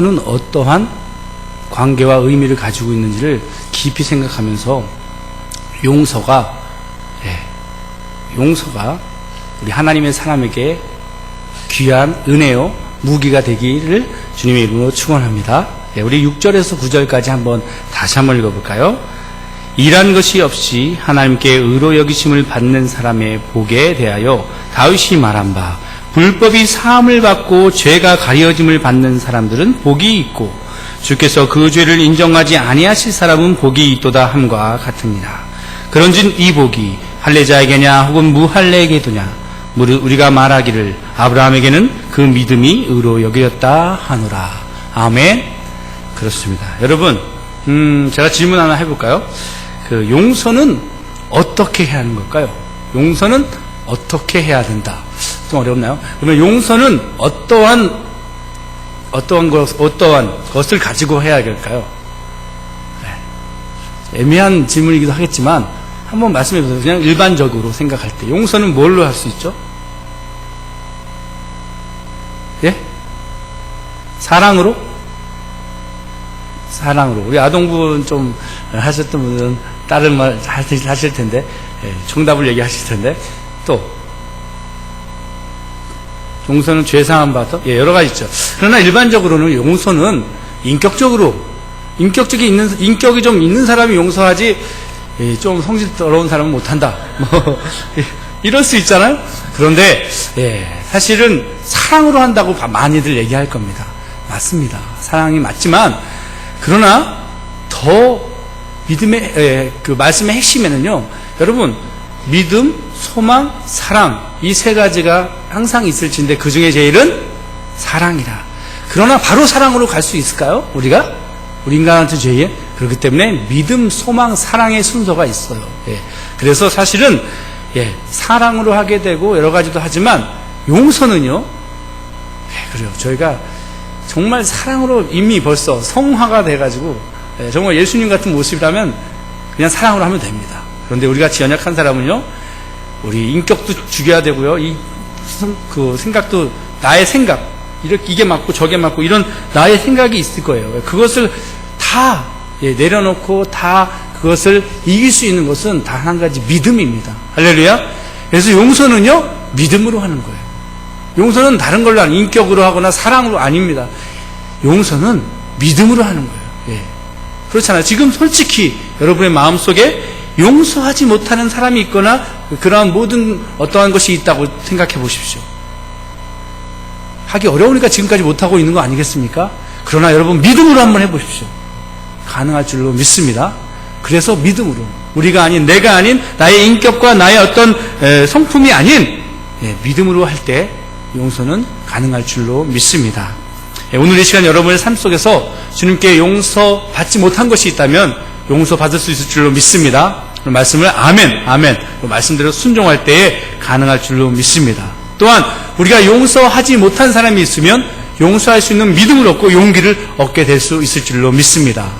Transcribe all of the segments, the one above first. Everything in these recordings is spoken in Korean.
는 어떠한 관계와 의미를 가지고 있는지를 깊이 생각하면서 용서가 우리 하나님의 사람에게 귀한 은혜요 무기가 되기를 주님의 이름으로 축원합니다. 우리 6절에서 9절까지 다시 한번 읽어볼까요? 일한 것이 없이 하나님께 의로 여기심을 받는 사람의 복에 대하여 다윗이 말한 바, 불법이 사함을 받고 죄가 가려짐을 받는 사람들은 복이 있고 주께서 그 죄를 인정하지 아니하실 사람은 복이 있도다 함과 같으니라. 그런즉 이 복이 할례자에게냐 혹은 무할례에게도냐, 우리가 말하기를 아브라함에게는 그 믿음이 의로 여겨졌다 하노라. 아멘. 그렇습니다. 여러분, 제가 질문 하나 해볼까요? 용서는 어떻게 해야 하는 걸까요? 용서는 어떻게 해야 된다. 좀 어렵나요? 그러면 용서는 어떠한 것을 가지고 해야 될까요? 애매한 질문이기도 하겠지만 한번 말씀해 보세요. 그냥 일반적으로 생각할 때 용서는 뭘로 할 수 있죠? 예? 사랑으로? 우리 아동분 좀 하셨던 분들은 다른 말 하실 텐데, 정답을 얘기하실 텐데, 또 용서는 죄 사함 받아? 여러 가지 있죠. 그러나 일반적으로는 용서는 인격이 좀 있는 사람이 용서하지, 좀 성질 더러운 사람은 못한다. 이럴 수 있잖아요? 그런데, 사실은 사랑으로 한다고 많이들 얘기할 겁니다. 맞습니다. 사랑이 맞지만, 그러나 더 믿음의, 그 말씀의 핵심에는요, 여러분, 믿음, 소망, 사랑, 이 세 가지가 항상 있을진데 그 중에 제일은 사랑이라. 그러나 바로 사랑으로 갈 수 있을까요? 우리 인간한테 죄에? 그렇기 때문에 믿음, 소망, 사랑의 순서가 있어요. 그래서 사실은 사랑으로 하게 되고 여러 가지도 하지만 용서는요, 그래요. 저희가 정말 사랑으로 이미 벌써 성화가 돼가지고 정말 예수님 같은 모습이라면 그냥 사랑으로 하면 됩니다. 그런데 우리 같이 연약한 사람은요, 우리 인격도 죽여야 되고요, 그 생각도 나의 생각, 이게 맞고 저게 맞고 이런 나의 생각이 있을 거예요. 그것을 다 내려놓고 다 그것을 이길 수 있는 것은 단 한 가지 믿음입니다. 할렐루야. 그래서 용서는요, 믿음으로 하는 거예요. 용서는 다른 걸로 하는, 인격으로 하거나 사랑으로 아닙니다. 용서는 믿음으로 하는 거예요. 그렇잖아요. 지금 솔직히 여러분의 마음속에 용서하지 못하는 사람이 있거나 그러한 모든 어떠한 것이 있다고 생각해 보십시오. 하기 어려우니까 지금까지 못하고 있는 거 아니겠습니까? 그러나 여러분 믿음으로 한번 해보십시오. 가능할 줄로 믿습니다. 그래서 믿음으로, 우리가 아닌, 내가 아닌 나의 인격과 나의 어떤 성품이 아닌 믿음으로 할 때 용서는 가능할 줄로 믿습니다. 오늘 이 시간 여러분의 삶 속에서 주님께 용서받지 못한 것이 있다면 용서받을 수 있을 줄로 믿습니다. 말씀을 아멘 말씀대로 순종할 때에 가능할 줄로 믿습니다. 또한 우리가 용서하지 못한 사람이 있으면 용서할 수 있는 믿음을 얻고 용기를 얻게 될 수 있을 줄로 믿습니다.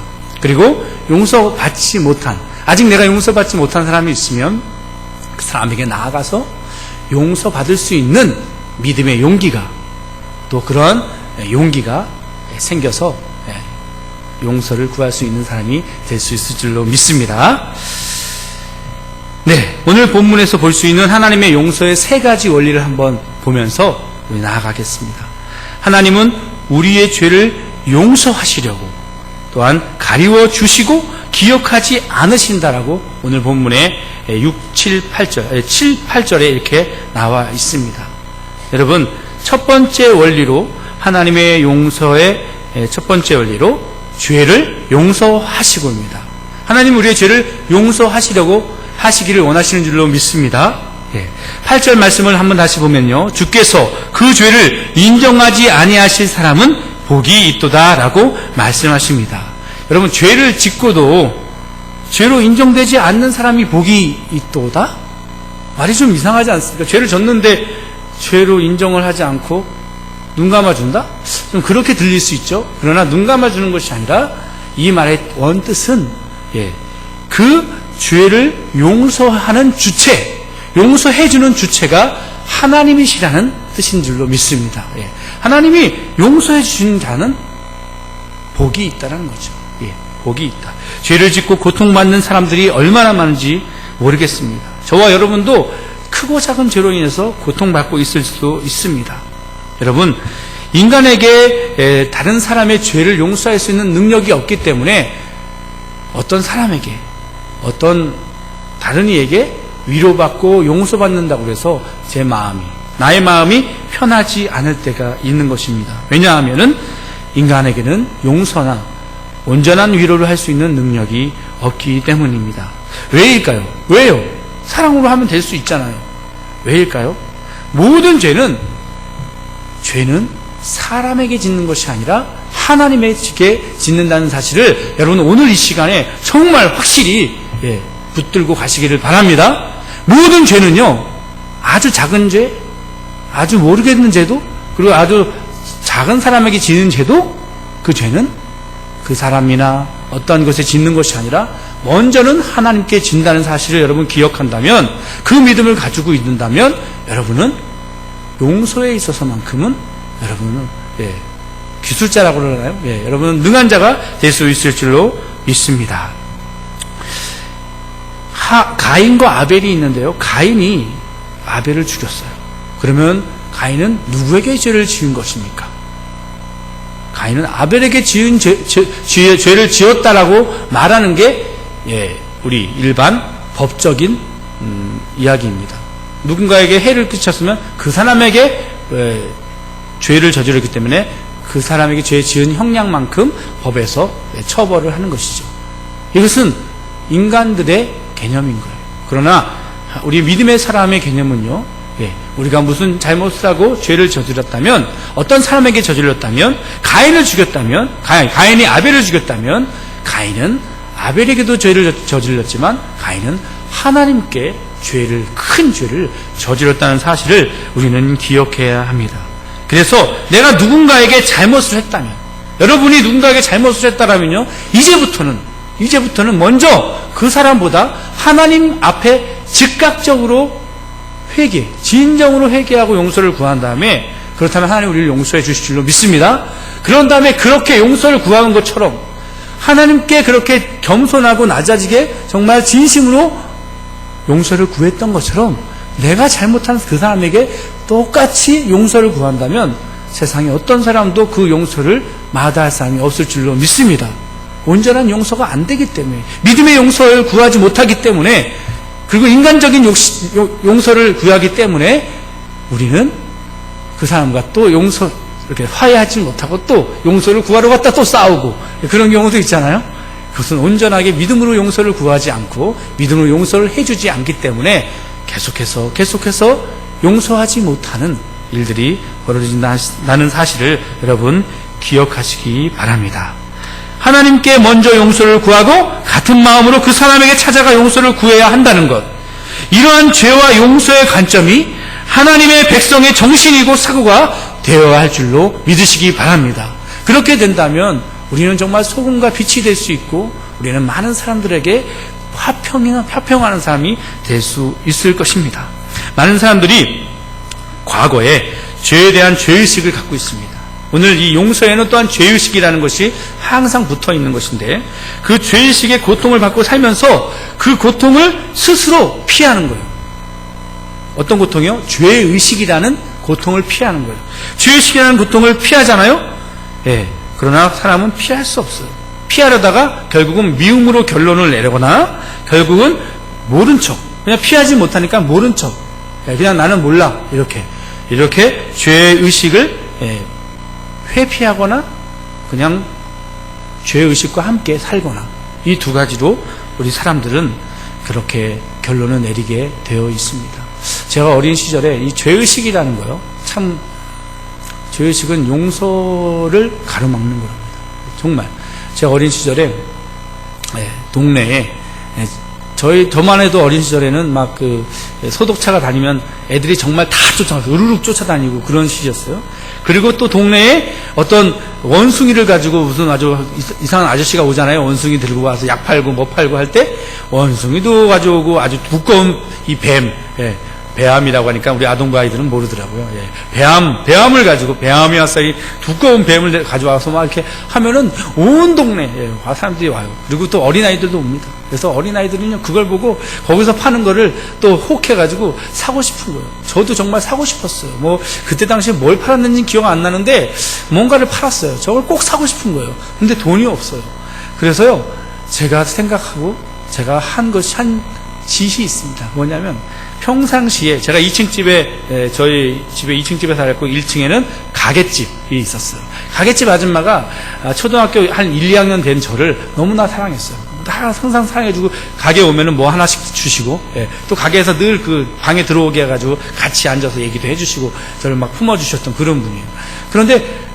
그리고 용서받지 못한, 아직 내가 용서받지 못한 사람이 있으면 그 사람에게 나아가서 용서받을 수 있는 믿음의 용기가, 또 그런 용기가 생겨서 용서를 구할 수 있는 사람이 될 수 있을 줄로 믿습니다. 오늘 본문에서 볼 수 있는 하나님의 용서의 세 가지 원리를 한번 보면서 우리 나아가겠습니다. 하나님은 우리의 죄를 용서하시려고, 또한 가리워 주시고 기억하지 않으신다라고 오늘 본문에 7, 8절에 이렇게 나와 있습니다. 여러분, 첫 번째 원리로, 하나님의 용서의 첫 번째 원리로 죄를 용서하시고입니다. 하나님 우리의 죄를 용서하시려고 하시기를 원하시는 줄로 믿습니다. 8절 말씀을 한번 다시 보면요, 주께서 그 죄를 인정하지 아니하실 사람은 복이 있도다 라고 말씀하십니다. 여러분, 죄를 짓고도 죄로 인정되지 않는 사람이 복이 있도다? 말이 좀 이상하지 않습니까? 죄를 졌는데 죄로 인정을 하지 않고 눈 감아준다? 좀 그렇게 들릴 수 있죠. 그러나 눈 감아주는 것이 아니라 이 말의 원뜻은 그 죄를 용서하는 주체, 용서해주는 주체가 하나님이시라는 뜻인 줄로 믿습니다. 하나님이 용서해 주시는 자는 복이 있다는 거죠. 예, 복이 있다. 죄를 짓고 고통받는 사람들이 얼마나 많은지 모르겠습니다. 저와 여러분도 크고 작은 죄로 인해서 고통받고 있을 수도 있습니다. 여러분, 인간에게 다른 사람의 죄를 용서할 수 있는 능력이 없기 때문에 어떤 사람에게, 어떤 다른 이에게 위로받고 용서받는다고 해서 나의 마음이 편하지 않을 때가 있는 것입니다. 왜냐하면 인간에게는 용서나 온전한 위로를 할 수 있는 능력이 없기 때문입니다. 왜일까요? 왜요? 사랑으로 하면 될 수 있잖아요. 왜일까요? 모든 죄는 사람에게 짓는 것이 아니라 하나님에게 짓는다는 사실을 여러분 오늘 이 시간에 정말 확실히 붙들고 가시기를 바랍니다. 모든 죄는요, 아주 작은 죄, 아주 모르겠는 죄도, 그리고 아주 작은 사람에게 지는 죄도 그 죄는 그 사람이나 어떤 것에 짓는 것이 아니라 먼저는 하나님께 진다는 사실을 여러분 기억한다면, 그 믿음을 가지고 있는다면 여러분은 용서에 있어서만큼은 여러분은 기술자라고 그러나요? 여러분은 능한 자가 될 수 있을 줄로 믿습니다. 가인과 아벨이 있는데요, 가인이 아벨을 죽였어요. 그러면 가인은 누구에게 죄를 지은 것입니까? 가인은 아벨에게 지은 죄를 지었다라고 말하는 게 우리 일반 법적인 이야기입니다. 누군가에게 해를 끼쳤으면 그 사람에게 죄를 저질렀기 때문에 그 사람에게 죄 지은 형량만큼 법에서 처벌을 하는 것이죠. 이것은 인간들의 개념인 거예요. 그러나 우리 믿음의 사람의 개념은요, 우리가 무슨 잘못을 하고 죄를 저질렀다면, 어떤 사람에게 저질렀다면, 가인을 죽였다면, 가인이 아벨을 죽였다면, 가인은 아벨에게도 죄를 저질렀지만 가인은 하나님께 큰 죄를 저질렀다는 사실을 우리는 기억해야 합니다. 그래서 내가 누군가에게 잘못을 했다면, 여러분이 누군가에게 잘못을 했다라면요, 이제부터는 먼저 그 사람보다 하나님 앞에 즉각적으로 진정으로 회개하고 용서를 구한 다음에, 그렇다면 하나님 우리를 용서해 주실 줄로 믿습니다. 그런 다음에 그렇게 용서를 구하는 것처럼 하나님께 그렇게 겸손하고 낮아지게 정말 진심으로 용서를 구했던 것처럼 내가 잘못한 그 사람에게 똑같이 용서를 구한다면 세상에 어떤 사람도 그 용서를 마다할 사람이 없을 줄로 믿습니다. 온전한 용서가 안 되기 때문에, 믿음의 용서를 구하지 못하기 때문에, 그리고 인간적인 용서를 구하기 때문에 우리는 그 사람과 또 이렇게 화해하지 못하고 또 용서를 구하러 갔다 또 싸우고, 그런 경우도 있잖아요. 그것은 온전하게 믿음으로 용서를 구하지 않고 믿음으로 용서를 해주지 않기 때문에 계속해서 용서하지 못하는 일들이 벌어진다는 사실을 여러분 기억하시기 바랍니다. 하나님께 먼저 용서를 구하고 같은 마음으로 그 사람에게 찾아가 용서를 구해야 한다는 것, 이러한 죄와 용서의 관점이 하나님의 백성의 정신이고 사고가 되어야 할 줄로 믿으시기 바랍니다. 그렇게 된다면 우리는 정말 소금과 빛이 될 수 있고, 우리는 많은 사람들에게 화평하는 사람이 될 수 있을 것입니다. 많은 사람들이 과거에 죄에 대한 죄의식을 갖고 있습니다. 오늘 이 용서에는 또한 죄의식이라는 것이 항상 붙어 있는 것인데, 그 죄의식의 고통을 받고 살면서 그 고통을 스스로 피하는 거예요. 어떤 고통이요? 죄의식이라는 고통을 피하는 거예요. 죄의식이라는 고통을 피하잖아요? 그러나 사람은 피할 수 없어요. 피하려다가 결국은 미움으로 결론을 내려거나, 결국은 모른 척, 그냥 피하지 못하니까 모른 척, 그냥 나는 몰라, 이렇게 죄의식을 회피하거나 그냥 죄의식과 함께 살거나, 이 두 가지로 우리 사람들은 그렇게 결론을 내리게 되어 있습니다. 제가 어린 시절에 이 죄의식이라는 거요, 참, 죄의식은 용서를 가로막는 거랍니다. 정말 제가 어린 시절에 동네에, 저만 해도 어린 시절에는 막 소독차가 다니면 애들이 정말 다 으르륵 쫓아다니고 그런 시기였어요. 그리고 또 동네에 어떤 원숭이를 가지고 무슨 아주 이상한 아저씨가 오잖아요. 원숭이 들고 와서 약 팔고 뭐 팔고 할 때 원숭이도 가져오고, 아주 두꺼운 이 뱀, 배암이라고 하니까 우리 아동부 아이들은 모르더라고요. 예. 배암을 가지고, 배암이 와서 이 두꺼운 뱀을 가져와서 막 이렇게 하면은 온 동네, 사람들이 와요. 그리고 또 어린아이들도 옵니다. 그래서 어린아이들은요, 그걸 보고 거기서 파는 거를 또 혹해가지고 사고 싶은 거예요. 저도 정말 사고 싶었어요. 뭐, 그때 당시에 뭘 팔았는지 기억 안 나는데, 뭔가를 팔았어요. 저걸 꼭 사고 싶은 거예요. 근데 돈이 없어요. 그래서요, 제가 생각하고, 제가 한 짓이 있습니다. 뭐냐면, 평상시에 제가 2층 집에 저희 집에 2층 집에 살았고 1층에는 가게집이 있었어요. 가게집 아줌마가 초등학교 한 1, 2학년 된 저를 너무나 사랑했어요. 다 항상 사랑해주고 가게 오면은 뭐 하나씩 주시고 또 가게에서 늘 그 방에 들어오게 해가지고 같이 앉아서 얘기도 해주시고 저를 막 품어주셨던 그런 분이에요. 그런데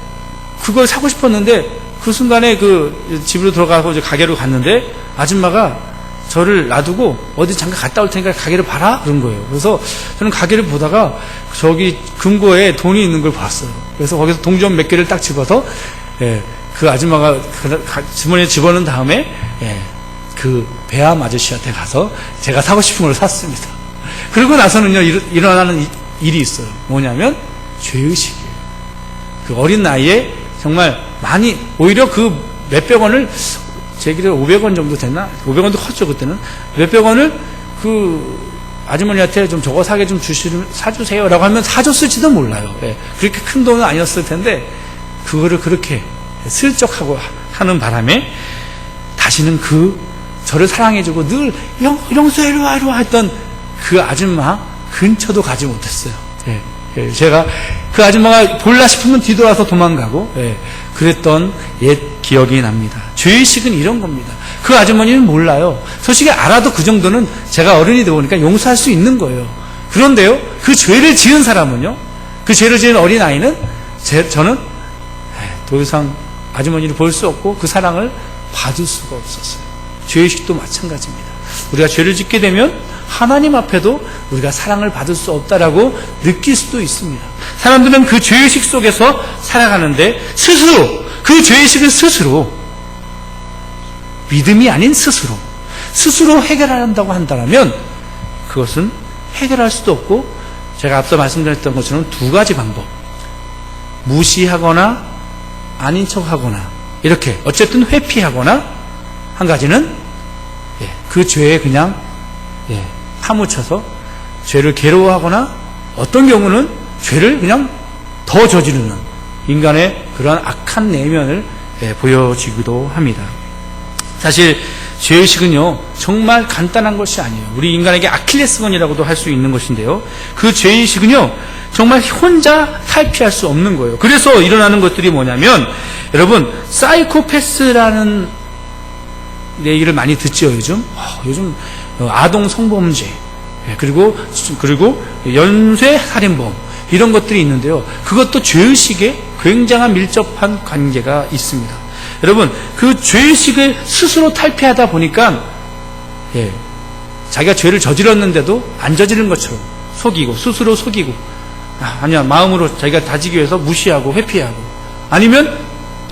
그걸 사고 싶었는데 그 순간에 그 집으로 들어가고 이제 가게로 갔는데 아줌마가 저를 놔두고 어디 잠깐 갔다 올 테니까 가게를 봐라 그런 거예요. 그래서 저는 가게를 보다가 저기 금고에 돈이 있는 걸 봤어요. 그래서 거기서 동전 몇 개를 딱 집어서 그 아줌마가 주머니에 집어넣은 다음에 그 배암 아저씨한테 가서 제가 사고 싶은 걸 샀습니다. 그러고 나서는요 일어나는 일이 있어요. 뭐냐면 죄의식이에요. 그 어린 나이에 정말 많이 오히려 그 몇백 원을 제 길에 500원 정도 됐나? 500원도 컸죠, 그때는. 몇백 원을 그 아주머니한테 좀 저거 사게 좀 사주세요. 라고 하면 사줬을지도 몰라요. 그렇게 큰 돈은 아니었을 텐데, 그거를 그렇게 슬쩍 하고 하는 바람에, 다시는 저를 사랑해주고 늘, 영수야, 이리 와, 이리 와 했던 그 아줌마 근처도 가지 못했어요. 제가 그 아줌마가 볼라 싶으면 뒤돌아서 도망가고, 그랬던 옛 기억이 납니다. 죄의식은 이런 겁니다. 그 아주머니는 몰라요. 솔직히 알아도 그 정도는 제가 어른이 되고 보니까 용서할 수 있는 거예요. 그런데요, 그 죄를 지은 사람은요, 그 죄를 지은 어린아이는 저는 더 이상 아주머니를 볼 수 없고 그 사랑을 받을 수가 없었어요. 죄의식도 마찬가지입니다. 우리가 죄를 짓게 되면 하나님 앞에도 우리가 사랑을 받을 수 없다라고 느낄 수도 있습니다. 사람들은 그 죄의식 속에서 살아가는데 스스로 그 죄의식을 스스로 믿음이 아닌 스스로 해결한다고 한다면 그것은 해결할 수도 없고 제가 앞서 말씀드렸던 것처럼 두 가지 방법, 무시하거나 아닌 척하거나 이렇게 어쨌든 회피하거나 한 가지는 그 죄에 그냥 파묻혀서 죄를 괴로워하거나 어떤 경우는 죄를 그냥 더 저지르는 인간의 그런 악한 내면을 보여지기도 합니다. 사실 죄의식은요 정말 간단한 것이 아니에요. 우리 인간에게 아킬레스건이라고도 할 수 있는 것인데요, 그 죄의식은요 정말 혼자 탈피할 수 없는 거예요. 그래서 일어나는 것들이 뭐냐면, 여러분 사이코패스라는 얘기를 많이 듣죠. 요즘 아동 성범죄 그리고 연쇄 살인범 이런 것들이 있는데요, 그것도 죄의식에 굉장한 밀접한 관계가 있습니다. 여러분 그 죄의식을 스스로 탈피하다 보니까 자기가 죄를 저질렀는데도 안 저지른 것처럼 속이고 스스로 속이고 아니야 마음으로 자기가 다지기 위해서 무시하고 회피하고 아니면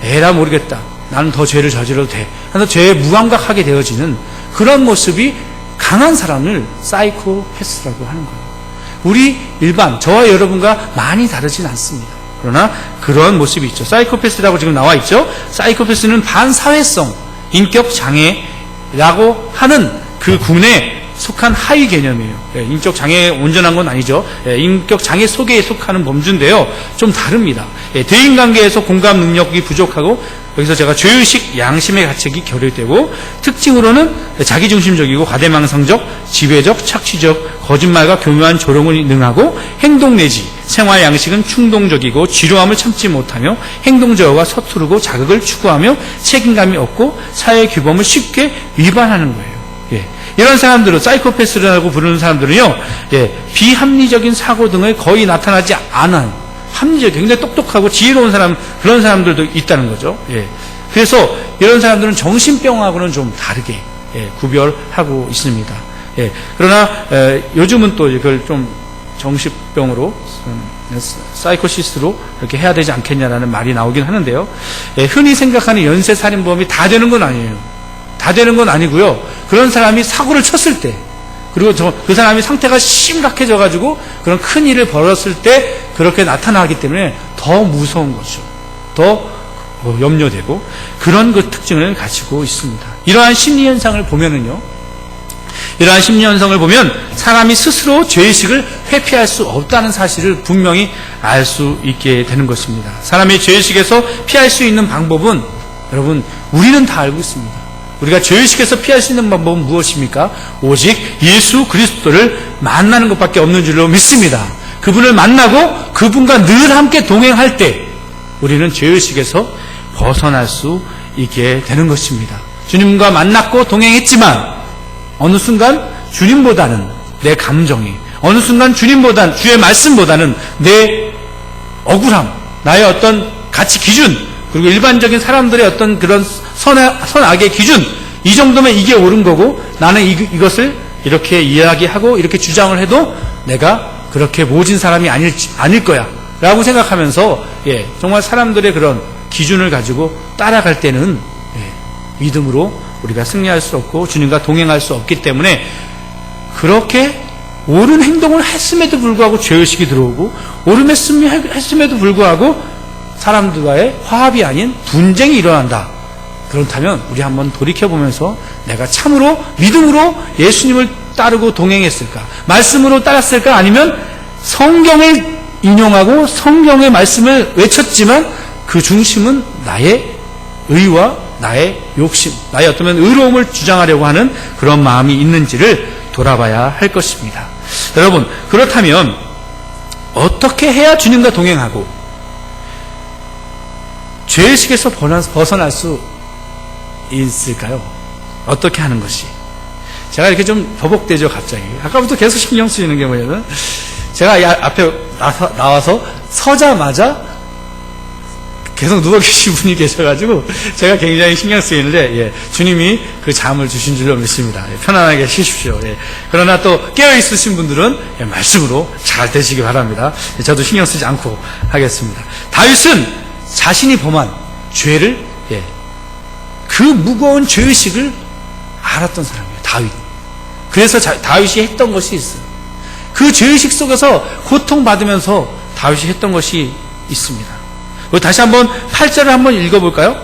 에라 모르겠다 나는 더 죄를 저질러도 돼 하면서 죄에 무감각하게 되어지는 그런 모습이 강한 사람을 사이코패스라고 하는 거예요. 우리 일반 저와 여러분과 많이 다르진 않습니다. 그러나 그런 모습이 있죠. 사이코패스라고 지금 나와 있죠. 사이코패스는 반사회성 인격 장애라고 하는 그 군에 속한 하위 개념이에요. 인격 장애에 온전한 건 아니죠. 인격 장애 속에 속하는 범주인데요, 좀 다릅니다. 대인관계에서 공감 능력이 부족하고 여기서 제가 죄의식, 양심의 가책이 결여되고 특징으로는 자기중심적이고 과대망상적, 지배적, 착취적, 거짓말과 교묘한 조롱을 능하고 행동 내지 생활 양식은 충동적이고 지루함을 참지 못하며 행동 저하가 서투르고 자극을 추구하며 책임감이 없고 사회 규범을 쉽게 위반하는 거예요. 이런 사람들은 사이코패스라고 부르는 사람들은요, 비합리적인 사고 등을 거의 나타나지 않은 합리적, 굉장히 똑똑하고 지혜로운 사람, 그런 사람들도 있다는 거죠. 그래서 이런 사람들은 정신병하고는 좀 다르게 구별하고 있습니다. 그러나 요즘은 또 이걸 좀 정신병으로 사이코시스로 이렇게 해야 되지 않겠냐라는 말이 나오긴 하는데요, 흔히 생각하는 연쇄살인범이 다 되는 건 아니에요. 다 되는 건 아니고요, 그런 사람이 사고를 쳤을 때 그리고 그 사람이 상태가 심각해져가지고 그런 큰 일을 벌였을 때 그렇게 나타나기 때문에 더 무서운 거죠. 더 염려되고 그런 그 특징을 가지고 있습니다. 이러한 심리 현상을 보면은요, 이러한 심리 현상을 보면 사람이 스스로 죄의식을 회피할 수 없다는 사실을 분명히 알 수 있게 되는 것입니다. 사람의 죄의식에서 피할 수 있는 방법은 여러분 우리는 다 알고 있습니다. 우리가 죄의식에서 피할 수 있는 방법은 무엇입니까? 오직 예수 그리스도를 만나는 것밖에 없는 줄로 믿습니다. 그분을 만나고 그분과 늘 함께 동행할 때 우리는 죄의식에서 벗어날 수 있게 되는 것입니다. 주님과 만났고 동행했지만 어느 순간 주님보다는 내 감정이, 어느 순간 주님보다는 주의 말씀보다는 내 억울함, 나의 어떤 가치 기준, 그리고 일반적인 사람들의 어떤 그런 선악의 기준, 이 정도면 이게 옳은 거고 나는 이것을 이렇게 이야기하고 이렇게 주장을 해도 내가 그렇게 모진 사람이 아닐 거야 라고 생각하면서 정말 사람들의 그런 기준을 가지고 따라갈 때는 믿음으로 우리가 승리할 수 없고 주님과 동행할 수 없기 때문에 그렇게 옳은 행동을 했음에도 불구하고 죄의식이 들어오고 옳은 했음에도 불구하고 사람들과의 화합이 아닌 분쟁이 일어난다. 그렇다면 우리 한번 돌이켜보면서 내가 참으로 믿음으로 예수님을 따르고 동행했을까? 말씀으로 따랐을까? 아니면 성경을 인용하고 성경의 말씀을 외쳤지만 그 중심은 나의 의와 나의 욕심, 나의 어떤 의로움을 주장하려고 하는 그런 마음이 있는지를 돌아봐야 할 것입니다. 여러분, 그렇다면 어떻게 해야 주님과 동행하고 죄의식에서 벗어날 수 있을까요? 어떻게 하는 것이? 제가 이렇게 좀 버벅대죠, 갑자기. 아까부터 계속 신경 쓰이는 게 뭐냐면, 제가 앞에 나와서 서자마자 계속 누워 계신 분이 계셔가지고, 제가 굉장히 신경 쓰이는데, 주님이 그 잠을 주신 줄로 믿습니다. 편안하게 쉬십시오. 그러나 또 깨어있으신 분들은 말씀으로 잘 되시기 바랍니다. 저도 신경 쓰지 않고 하겠습니다. 다윗은 자신이 범한 죄를, 그 무거운 죄의식을 알았던 사람이에요, 다윗. 그래서 다윗이 했던 것이 있어요. 그 죄의식 속에서 고통받으면서 다윗이 했던 것이 있습니다. 다시 한번 8절을 한번 읽어볼까요?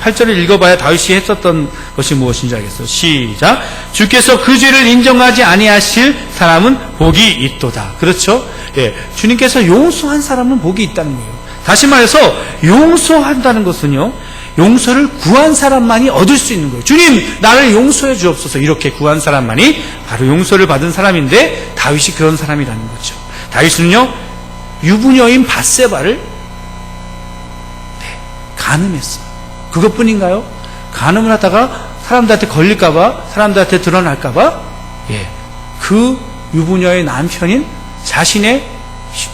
8절을 읽어봐야 다윗이 했었던 것이 무엇인지 알겠어요. 시작. 주께서 그 죄를 인정하지 아니하실 사람은 복이 있도다. 그렇죠? 주님께서 용서한 사람은 복이 있다는 거예요. 다시 말해서 용서한다는 것은요, 용서를 구한 사람만이 얻을 수 있는 거예요. 주님, 나를 용서해 주옵소서. 이렇게 구한 사람만이 바로 용서를 받은 사람인데 다윗이 그런 사람이라는 거죠. 다윗은요, 유부녀인 밧세바를 간음했어요. 그것뿐인가요? 간음을 하다가 사람들한테 걸릴까봐, 사람들한테 드러날까봐, 그 유부녀의 남편인 자신의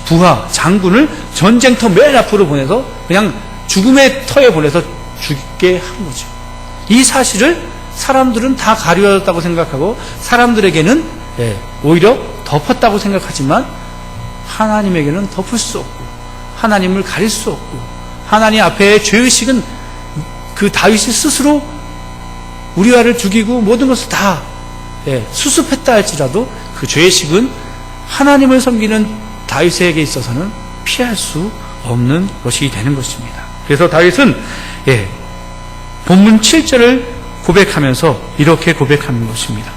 부하, 장군을 전쟁터 맨 앞으로 보내서 그냥 죽음의 터에 보내서 죽게 한 거죠. 이 사실을 사람들은 다 가려졌다고 생각하고 사람들에게는 오히려 덮었다고 생각하지만 하나님에게는 덮을 수 없고 하나님을 가릴 수 없고 하나님 앞에 죄의식은 그 다윗이 스스로 우리아를 죽이고 모든 것을 다 수습했다 할지라도 그 죄의식은 하나님을 섬기는 다윗에게 있어서는 피할 수 없는 것이 되는 것입니다. 그래서 다윗은 본문 7절을 고백하면서 이렇게 고백하는 것입니다.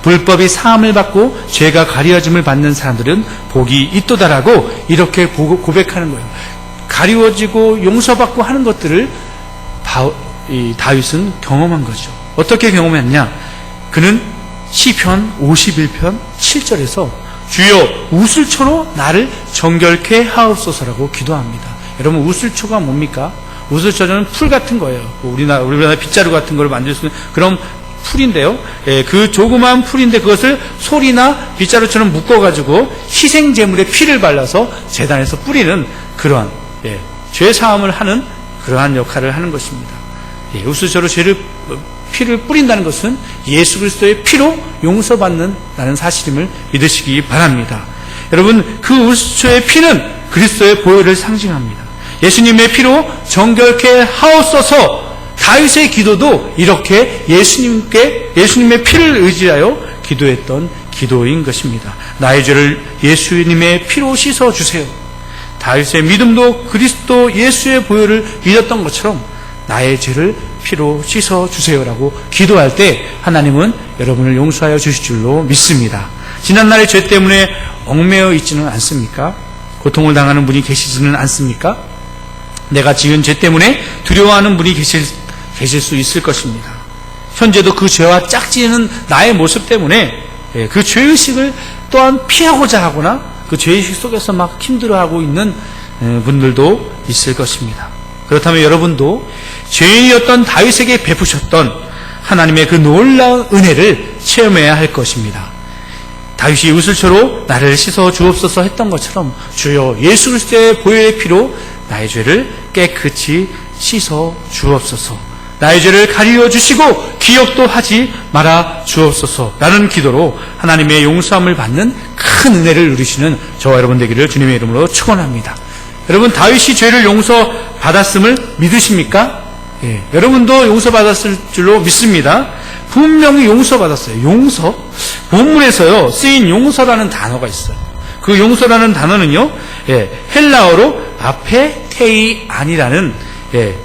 불법이 사함을 받고 죄가 가리워짐을 받는 사람들은 복이 있도다라고 이렇게 고백하는 거예요. 가리워지고 용서받고 하는 것들을 다윗은 경험한 거죠. 어떻게 경험했냐? 그는 시편 51편 7절에서 주여 우슬초로 나를 정결케 하옵소서라고 기도합니다. 여러분, 우슬초가 뭡니까? 우슬초는 풀 같은 거예요. 우리나라 빗자루 같은 걸 만들 수 있는 그런 풀인데요. 그 조그마한 풀인데 그것을 솔이나 빗자루처럼 묶어가지고 희생제물에 피를 발라서 제단에서 뿌리는 그러한 죄사함을 하는 그러한 역할을 하는 것입니다. 우슬초로 피를 뿌린다는 것은 예수 그리스도의 피로 용서받는다는 사실임을 믿으시기 바랍니다. 여러분, 그 우슬초의 피는 그리스도의 보혈을 상징합니다. 예수님의 피로 정결케 하옵소서. 다윗의 기도도 이렇게 예수님의 피를 의지하여 기도했던 기도인 것입니다. 나의 죄를 예수님의 피로 씻어주세요. 다윗의 믿음도 그리스도 예수의 보혈을 믿었던 것처럼 나의 죄를 피로 씻어주세요라고 기도할 때 하나님은 여러분을 용서하여 주실 줄로 믿습니다. 지난날의 죄 때문에 얽매여 있지는 않습니까? 고통을 당하는 분이 계시지는 않습니까? 내가 지은 죄 때문에 두려워하는 분이 계실 수 있을 것입니다. 현재도 그 죄와 짝지는 나의 모습 때문에 그 죄의식을 또한 피하고자 하거나 그 죄의식 속에서 막 힘들어하고 있는 분들도 있을 것입니다. 그렇다면 여러분도 죄인이었던 다윗에게 베푸셨던 하나님의 그 놀라운 은혜를 체험해야 할 것입니다. 다윗이 우슬초로 나를 씻어 주옵소서 했던 것처럼 주여 예수 그리스도의 보혈의 피로 나의 죄를 깨끗이 씻어 주옵소서, 나의 죄를 가리워 주시고 기억도 하지 말아 주옵소서 라는 기도로 하나님의 용서함을 받는 큰 은혜를 누리시는 저와 여러분 되기를 주님의 이름으로 축원합니다. 여러분, 다윗이 죄를 용서받았음을 믿으십니까? 예, 여러분도 용서받았을 줄로 믿습니다. 분명히 용서받았어요. 용서? 본문에서요 쓰인 용서라는 단어가 있어요. 그 용서라는 단어는요 헬라어로 아페테이안이라는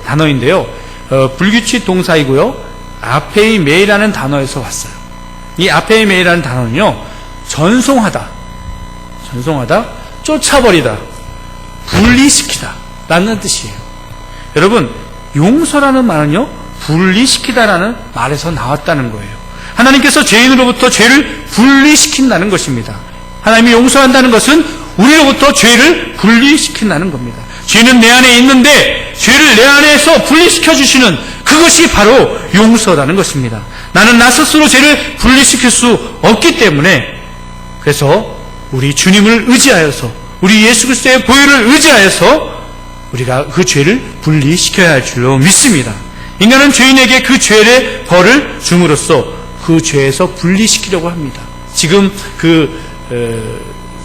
단어인데요, 불규칙 동사이고요, 아페이메이라는 단어에서 왔어요. 이 아페이메이라는 단어는요 전송하다, 쫓아버리다, 분리시키다 라는 뜻이에요. 여러분, 용서라는 말은요 분리시키다라는 말에서 나왔다는 거예요. 하나님께서 죄인으로부터 죄를 분리시킨다는 것입니다. 하나님이 용서한다는 것은 우리로부터 죄를 분리시킨다는 겁니다. 죄는 내 안에 있는데 죄를 내 안에서 분리시켜 주시는 그것이 바로 용서라는 것입니다. 나는 나 스스로 죄를 분리시킬 수 없기 때문에, 그래서 우리 주님을 의지하여서, 우리 예수 그리스도의 보혈을 의지하여서 우리가 그 죄를 분리시켜야 할 줄로 믿습니다. 인간은 죄인에게 그 죄의 벌을 줌으로써 그 죄에서 분리시키려고 합니다. 지금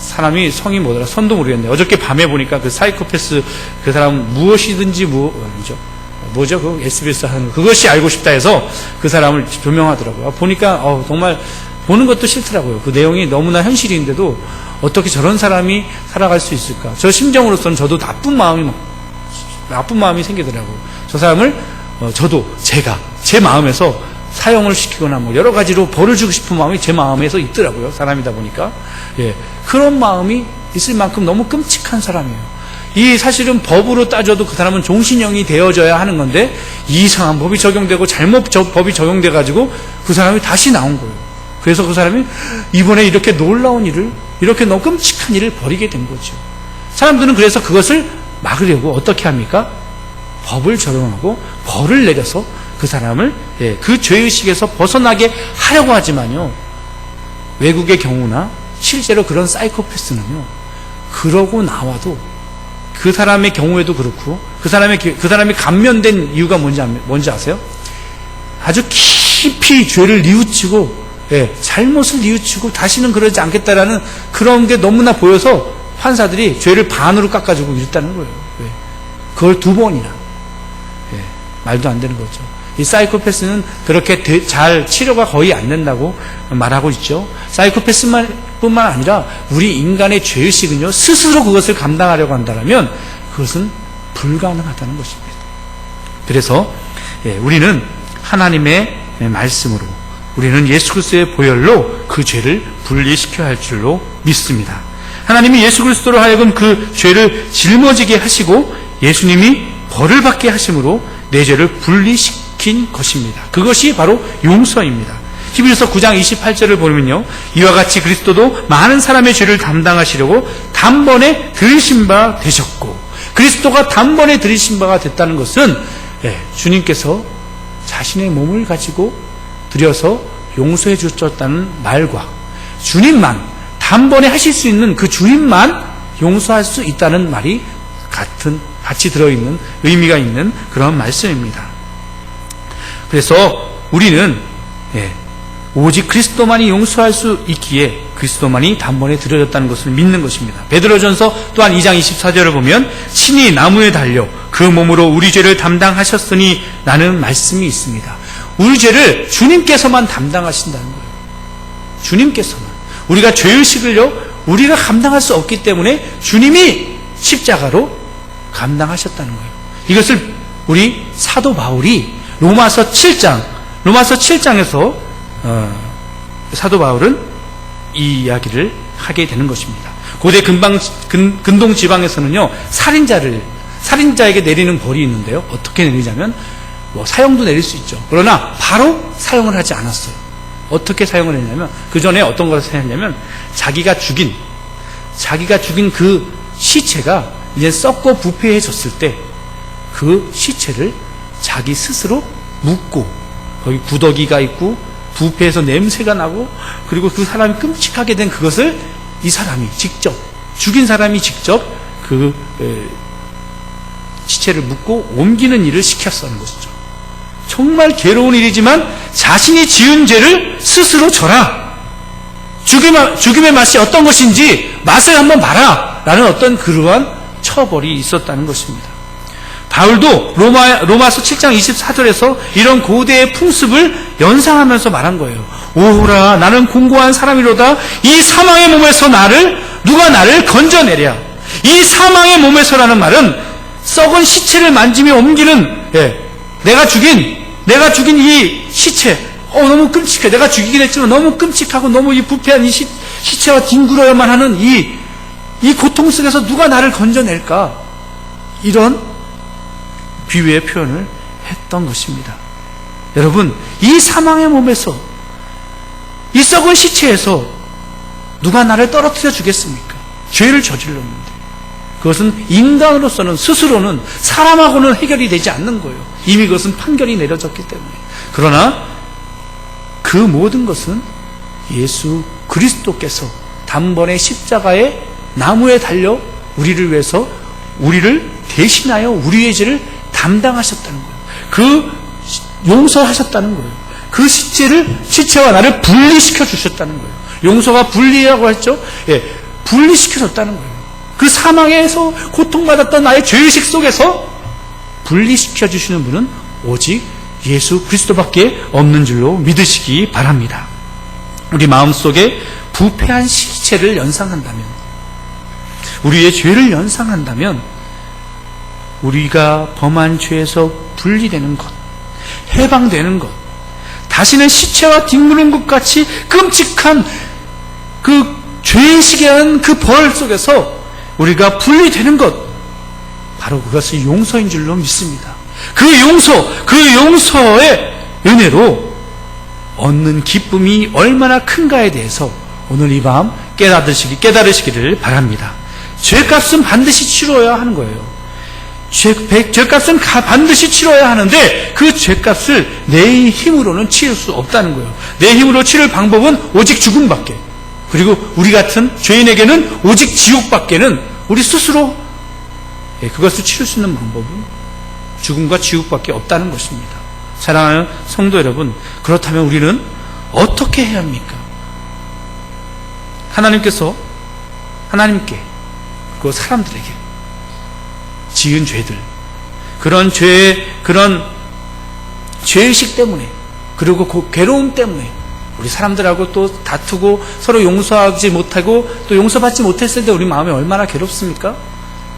사람이 성이 뭐더라? 선도 모르겠네요. 어저께 밤에 보니까 그 사이코패스 그 사람 무엇이든지 뭐죠? 그 SBS 하는 그것이 알고 싶다 해서 그 사람을 조명하더라고요. 보니까 정말 보는 것도 싫더라고요. 그 내용이 너무나 현실인데도 어떻게 저런 사람이 살아갈 수 있을까? 저 심정으로서는 저도 나쁜 마음이 생기더라고요. 저 사람을 저도 제가 제 마음에서 사형을 시키거나 뭐 여러 가지로 벌을 주고 싶은 마음이 제 마음에서 있더라고요. 사람이다 보니까. 그런 마음이 있을 만큼 너무 끔찍한 사람이에요. 이 사실은 법으로 따져도 그 사람은 종신형이 되어져야 하는 건데 이상한 법이 적용되고 잘못 법이 적용돼 가지고 그 사람이 다시 나온 거예요. 그래서 그 사람이 이번에 이렇게 놀라운 일을, 이렇게 너무 끔찍한 일을 벌이게 된 거죠. 사람들은 그래서 그것을 막으려고 어떻게 합니까? 법을 적용하고 벌을 내려서 그 사람을 그 죄의식에서 벗어나게 하려고 하지만요, 외국의 경우나 실제로 그런 사이코패스는요 그러고 나와도 그 사람의 경우에도 그렇고 그 사람이 감면된 이유가 뭔지 아세요? 아주 깊이 죄를 뉘우치고 잘못을 뉘우치고 다시는 그러지 않겠다라는 그런 게 너무나 보여서 판사들이 죄를 반으로 깎아주고 이랬다는 거예요. 그걸 2번이나. 말도 안 되는 거죠. 이 사이코패스는 그렇게 잘 치료가 거의 안 된다고 말하고 있죠. 사이코패스뿐만 아니라 우리 인간의 죄의식은요 스스로 그것을 감당하려고 한다면 그것은 불가능하다는 것입니다. 그래서 우리는 하나님의 말씀으로, 우리는 예수 그리스도의 보혈로 그 죄를 분리시켜야 할 줄로 믿습니다. 하나님이 예수 그리스도로 하여금 그 죄를 짊어지게 하시고 예수님이 벌을 받게 하심으로 내 죄를 분리시킨 것입니다. 그것이 바로 용서입니다. 히브리서 9장 28절을 보면요, 이와 같이 그리스도도 많은 사람의 죄를 담당하시려고 단번에 들으신 바 되셨고, 그리스도가 단번에 들으신 바가 됐다는 것은 주님께서 자신의 몸을 가지고 들여서 용서해 주셨다는 말과 주님만 단번에 하실 수 있는 그 주님만 용서할 수 있다는 말이 같이 들어있는 의미가 있는 그런 말씀입니다. 그래서 우리는 오직 그리스도만이 용서할 수 있기에 그리스도만이 단번에 드려졌다는 것을 믿는 것입니다. 베드로전서 또한 2장 24절을 보면 친히 나무에 달려 그 몸으로 우리 죄를 담당하셨으니 라는 말씀이 있습니다. 우리 죄를 주님께서만 담당하신다는 거예요. 주님께서만. 우리가 죄의식을요, 우리가 감당할 수 없기 때문에 주님이 십자가로 감당하셨다는 거예요. 이것을 우리 사도 바울이 로마서 7장에서 사도 바울은 이 이야기를 하게 되는 것입니다. 고대 근동 지방에서는요, 살인자에게 내리는 벌이 있는데요. 어떻게 내리냐면, 사형도 내릴 수 있죠. 그러나 바로 사형을 하지 않았어요. 어떻게 사형을 했냐면, 그 전에 어떤 것을 했냐면, 자기가 죽인 그 시체가 이제 썩고 부패해졌을 때, 그 시체를 자기 스스로 묻고, 거기 구더기가 있고, 부패해서 냄새가 나고, 그리고 그 사람이 끔찍하게 된 그것을 죽인 사람이 직접 그 시체를 묻고 옮기는 일을 시켰다는 것이죠. 정말 괴로운 일이지만 자신이 지은 죄를 스스로 져라. 죽임의 맛이 어떤 것인지 맛을 한번 봐라. 라는 어떤 그러한 처벌이 있었다는 것입니다. 바울도 로마서 7장 24절에서 이런 고대의 풍습을 연상하면서 말한 거예요. 오호라, 나는 공고한 사람이로다. 이 사망의 몸에서 누가 나를 건져내랴. 이 사망의 몸에서라는 말은 썩은 시체를 만지며 옮기는, 내가 죽인 이 시체, 너무 끔찍해. 내가 죽이긴 했지만 너무 끔찍하고 너무 이 부패한 이 시체와 뒹굴어야만 하는 이 고통 속에서 누가 나를 건져낼까? 이런 비유의 표현을 했던 것입니다. 여러분, 이 사망의 몸에서, 이 썩은 시체에서 누가 나를 떨어뜨려 주겠습니까? 죄를 저질렀는데. 그것은 인간으로서는, 스스로는, 사람하고는 해결이 되지 않는 거예요. 이미 그것은 판결이 내려졌기 때문에. 그러나 그 모든 것은 예수 그리스도께서 단번에 십자가의 나무에 달려 우리를 위해서, 우리를 대신하여 우리의 죄를 담당하셨다는 거예요. 용서하셨다는 거예요. 그 시체와 나를 분리시켜 주셨다는 거예요. 용서가 분리라고 했죠? 분리시켜줬다는 거예요. 그 사망에서 고통받았던 나의 죄의식 속에서 분리시켜 주시는 분은 오직 예수 그리스도밖에 없는 줄로 믿으시기 바랍니다. 우리 마음속에 부패한 시체를 연상한다면, 우리의 죄를 연상한다면, 우리가 범한 죄에서 분리되는 것, 해방되는 것, 다시는 시체와 뒹구는 것 같이 끔찍한 그 죄의식에 의한 그 벌 속에서 우리가 분리되는 것, 바로 그것이 용서인 줄로 믿습니다. 그 용서의 은혜로 얻는 기쁨이 얼마나 큰가에 대해서 오늘 이 밤 깨달으시기를 바랍니다. 죄값은 반드시 치러야 하는 거예요. 죄값은 반드시 치러야 하는데 그 죄값을 내 힘으로는 치를 수 없다는 거예요. 내 힘으로 치를 방법은 오직 죽음밖에, 그리고 우리 같은 죄인에게는 오직 지옥밖에는 우리 스스로 그것을 치를 수 있는 방법은 죽음과 지옥밖에 없다는 것입니다. 사랑하는 성도 여러분, 그렇다면 우리는 어떻게 해야 합니까? 하나님께 그 사람들에게 지은 죄들, 그런 죄의식 때문에, 그리고 그 괴로움 때문에 우리 사람들하고 또 다투고 서로 용서하지 못하고 또 용서받지 못했을 때 우리 마음이 얼마나 괴롭습니까?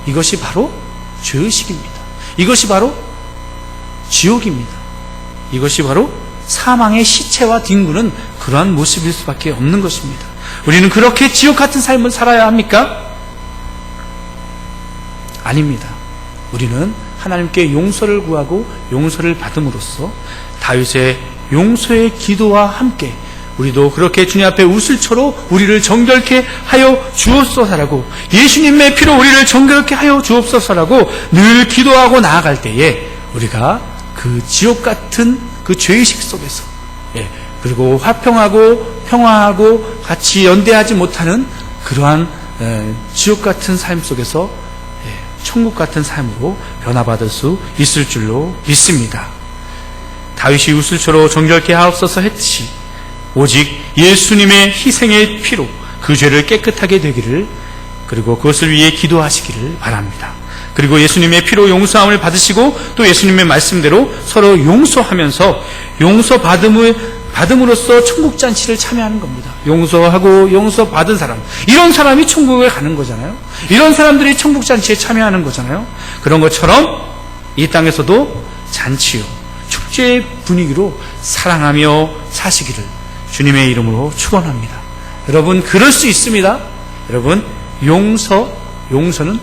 이것이 바로 죄의식입니다. 이것이 바로 지옥입니다. 이것이 바로 사망의 시체와 뒹구는 그러한 모습일 수밖에 없는 것입니다. 우리는 그렇게 지옥 같은 삶을 살아야 합니까? 아닙니다. 우리는 하나님께 용서를 구하고 용서를 받음으로써 다윗의 용서의 기도와 함께 우리도 그렇게 주님 앞에 우슬초로 우리를 정결케 하여 주옵소서라고, 예수님의 피로 우리를 정결케 하여 주옵소서라고 늘 기도하고 나아갈 때에 우리가 그 지옥 같은 그 죄의식 속에서, 그리고 화평하고 평화하고 같이 연대하지 못하는 그러한 지옥 같은 삶 속에서 천국 같은 삶으로 변화받을 수 있을 줄로 믿습니다. 다윗이 우슬초로 정결케 하옵소서 했듯이 오직 예수님의 희생의 피로 그 죄를 깨끗하게 되기를, 그리고 그것을 위해 기도하시기를 바랍니다. 그리고 예수님의 피로 용서함을 받으시고 또 예수님의 말씀대로 서로 용서하면서 받음으로써 천국 잔치를 참여하는 겁니다. 용서하고 용서받은 사람, 이런 사람이 천국에 가는 거잖아요. 이런 사람들이 천국 잔치에 참여하는 거잖아요. 그런 것처럼 이 땅에서도 잔치요, 축제의 분위기로 사랑하며 사시기를 주님의 이름으로 축원합니다. 여러분, 그럴 수 있습니다. 여러분, 용서는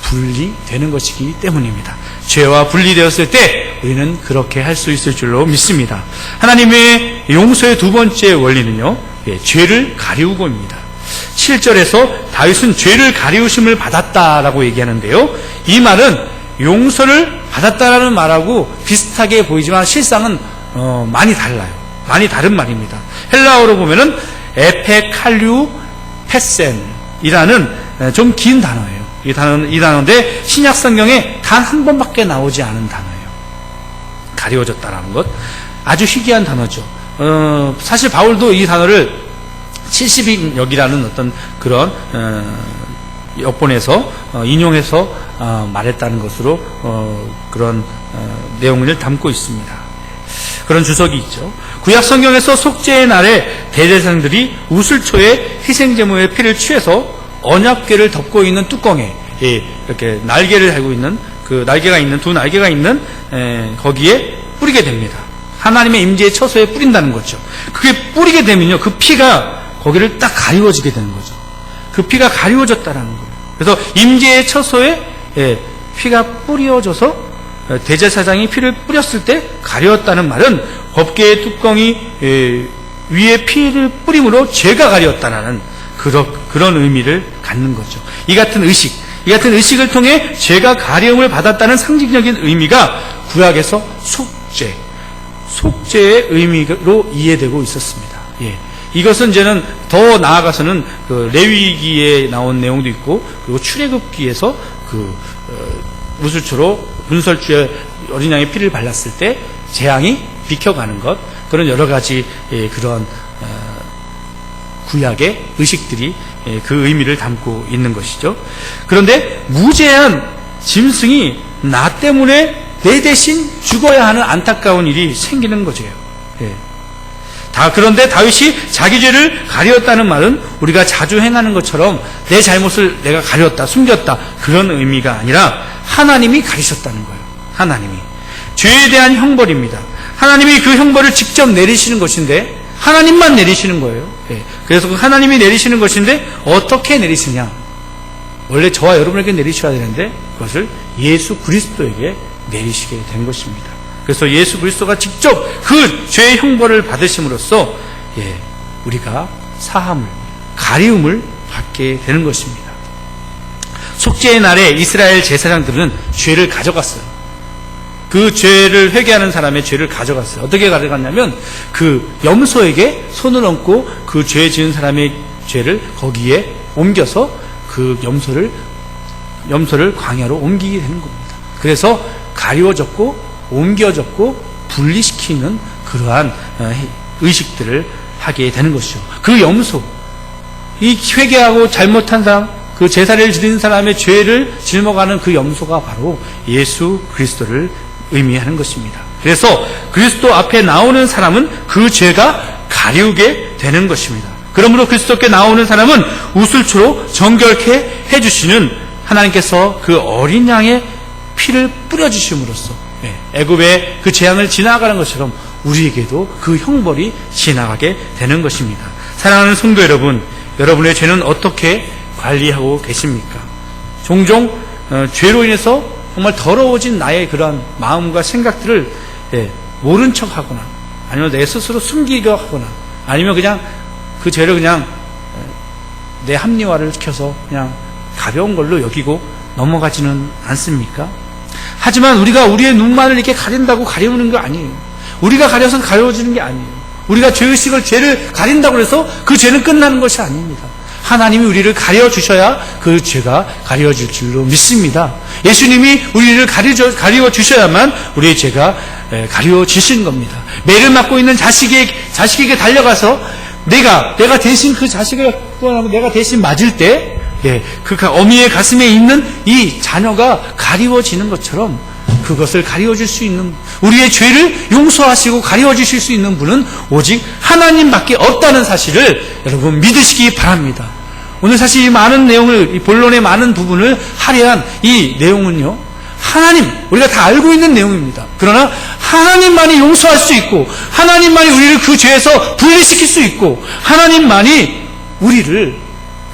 분리되는 것이기 때문입니다. 죄와 분리되었을 때 우리는 그렇게 할 수 있을 줄로 믿습니다. 하나님의 용서의 두 번째 원리는요, 죄를 가리우고입니다. 7절에서 다윗은 죄를 가리우심을 받았다라고 얘기하는데요, 이 말은 용서를 받았다라는 말하고 비슷하게 보이지만 실상은 많이 달라요. 많이 다른 말입니다. 헬라어로 보면은 에페칼류 페센이라는 좀 긴 단어예요. 이 단어인데 신약 성경에 단 한 번밖에 나오지 않은 단어예요. 가리워졌다라는 것, 아주 희귀한 단어죠. 사실 바울도 이 단어를 70인역이라는 어떤 그런 역본에서 인용해서 말했다는 것으로 그런 내용을 담고 있습니다. 그런 주석이 있죠. 구약 성경에서 속죄의 날에 대제사장들이 우슬초에 희생제물의 피를 취해서 언약궤를 덮고 있는 뚜껑에 이렇게 날개를 달고 있는 그 날개가 있는 두 날개가 있는 거기에 뿌리게 됩니다. 하나님의 임재의 처소에 뿌린다는 거죠. 그게 뿌리게 되면요, 그 피가 거기를 딱 가리워지게 되는 거죠. 그 피가 가리워졌다라는 거예요. 그래서 임재의 처소에 피가 뿌려져서 대제사장이 피를 뿌렸을 때 가려웠다는 말은 법궤의 뚜껑이 위에 피를 뿌림으로 죄가 가려웠다는 그런 의미를 갖는 거죠. 이 같은 의식을 통해 죄가 가려움을 받았다는 상징적인 의미가 구약에서 속죄의 의미로 이해되고 있었습니다. 이것은 이제는 더 나아가서는 그 레위기에 나온 내용도 있고, 그리고 출애굽기에서 우슬초로 분설주에 어린 양의 피를 발랐을 때 재앙이 비켜가는 것, 그런 여러 가지 그런 구약의 의식들이 그 의미를 담고 있는 것이죠. 그런데 무죄한 짐승이 나 때문에 내 대신 죽어야 하는 안타까운 일이 생기는 거죠. 그런데 다윗이 자기 죄를 가리웠다는 말은 우리가 자주 행하는 것처럼 내 잘못을 내가 가렸다, 숨겼다, 그런 의미가 아니라 하나님이 가리셨다는 거예요. 하나님이 죄에 대한 형벌입니다. 하나님이 그 형벌을 직접 내리시는 것인데, 하나님만 내리시는 거예요. 그래서 그 하나님이 내리시는 것인데 어떻게 내리시냐? 원래 저와 여러분에게 내리셔야 되는데 그것을 예수 그리스도에게 내리시게 된 것입니다. 그래서 예수 그리스도가 직접 그 죄의 형벌을 받으심으로써 우리가 사함을, 가리움을 받게 되는 것입니다. 속죄의 날에 이스라엘 제사장들은 죄를 가져갔어요. 그 죄를 회개하는 사람의 죄를 가져갔어요. 어떻게 가져갔냐면 그 염소에게 손을 얹고 그 죄 지은 사람의 죄를 거기에 옮겨서 그 염소를 광야로 옮기게 되는 겁니다. 그래서 가리워졌고 옮겨졌고 분리시키는 그러한 의식들을 하게 되는 것이죠. 그 염소, 이 회개하고 잘못한 사람, 그 제사를 지른 사람의 죄를 짊어가는 그 염소가 바로 예수 그리스도를 의미하는 것입니다. 그래서 그리스도 앞에 나오는 사람은 그 죄가 가리우게 되는 것입니다. 그러므로 그리스도께 나오는 사람은 우슬초로 정결케 해주시는 하나님께서 그 어린 양의 피를 뿌려주심으로써 애굽의 그 재앙을 지나가는 것처럼 우리에게도 그 형벌이 지나가게 되는 것입니다. 사랑하는 성도 여러분, 여러분의 죄는 어떻게 관리하고 계십니까? 종종 죄로 인해서 정말 더러워진 나의 그런 마음과 생각들을 모른 척하거나, 아니면 내 스스로 숨기려 하거나, 아니면 그냥 그 죄를 그냥 내 합리화를 시켜서 그냥 가벼운 걸로 여기고 넘어가지는 않습니까? 하지만 우리가 우리의 눈만을 이렇게 가린다고 가리우는 게 아니에요. 우리가 가려서 가려워지는 게 아니에요. 우리가 죄의식을, 죄를 가린다고 해서 그 죄는 끝나는 것이 아닙니다. 하나님이 우리를 가려주셔야 그 죄가 가려질 줄로 믿습니다. 예수님이 우리를 가려주셔야만 우리의 죄가 가려지신 겁니다. 매를 맞고 있는 자식에게 달려가서 내가 대신 그 자식을 구원하고 내가 대신 맞을 때 그 어미의 가슴에 있는 이 자녀가 가리워지는 것처럼 그것을 가리워줄 수 있는, 우리의 죄를 용서하시고 가리워주실 수 있는 분은 오직 하나님밖에 없다는 사실을 여러분 믿으시기 바랍니다. 오늘 사실 이 많은 내용을, 이 본론의 많은 부분을 할애한 이 내용은요, 하나님, 우리가 다 알고 있는 내용입니다. 그러나 하나님만이 용서할 수 있고, 하나님만이 우리를 그 죄에서 분리시킬 수 있고, 하나님만이 우리를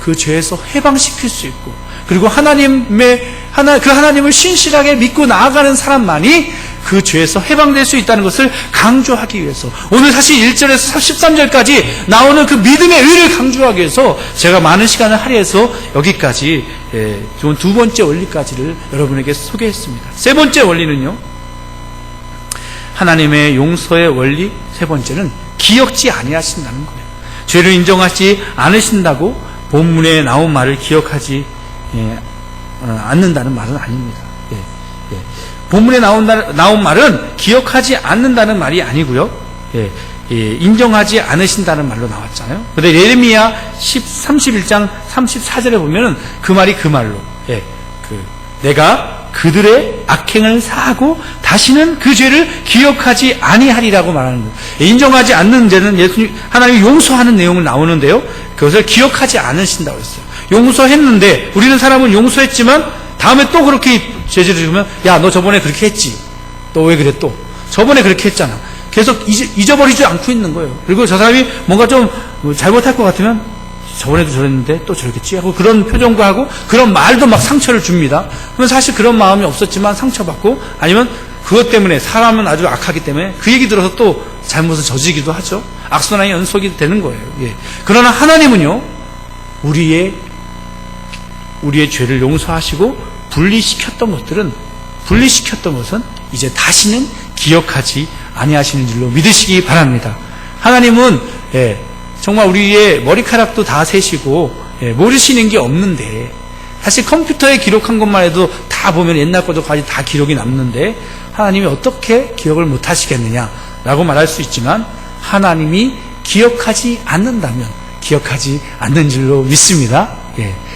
그 죄에서 해방시킬 수 있고, 그리고 그 하나님을 신실하게 믿고 나아가는 사람만이 그 죄에서 해방될 수 있다는 것을 강조하기 위해서, 오늘 사실 1절에서 13절까지 나오는 그 믿음의 의를 강조하기 위해서 제가 많은 시간을 할애해서 여기까지 좋은 두 번째 원리까지를 여러분에게 소개했습니다. 세 번째 원리는요, 하나님의 용서의 원리 세 번째는 기억지 아니하신다는 거예요. 죄를 인정하지 않으신다고 본문에 나온 말을 기억하지 않는다는 말은 아닙니다. 본문에 나온 말은 기억하지 않는다는 말이 아니고요, 인정하지 않으신다는 말로 나왔잖아요. 그런데 예레미야 31장 34절에 보면은 그 말이 그 말로, 내가 그들의 악행을 사하고 다시는 그 죄를 기억하지 아니하리라고 말하는 거예요. 인정하지 않는 죄는 하나님이 용서하는 내용을 나오는데요, 그것을 기억하지 않으신다고 했어요. 용서했는데, 우리는 사람은 용서했지만 다음에 또 그렇게 죄를 지으면, 야, 너 저번에 그렇게 했지, 또 왜 그래, 또 저번에 그렇게 했잖아, 계속 잊어버리지 않고 있는 거예요. 그리고 저 사람이 뭔가 좀 잘못할 것 같으면, 저번에도 저랬는데 또 저랬겠지 하고 그런 표정과 하고 그런 말도 막 상처를 줍니다. 그러면 사실 그런 마음이 없었지만 상처받고, 아니면 그것 때문에, 사람은 아주 악하기 때문에 그 얘기 들어서 또 잘못을 저지기도 하죠. 악순환의 연속이 되는 거예요. 그러나 하나님은요, 우리의 죄를 용서하시고 분리시켰던 것은 이제 다시는 기억하지 아니하시는 줄로 믿으시기 바랍니다. 하나님은 정말 우리의 머리카락도 다 세시고 모르시는 게 없는데, 사실 컴퓨터에 기록한 것만 해도 다 보면 옛날 것도 까지 다 기록이 남는데 하나님이 어떻게 기억을 못 하시겠느냐라고 말할 수 있지만, 하나님이 기억하지 않는다면 기억하지 않는 줄로 믿습니다.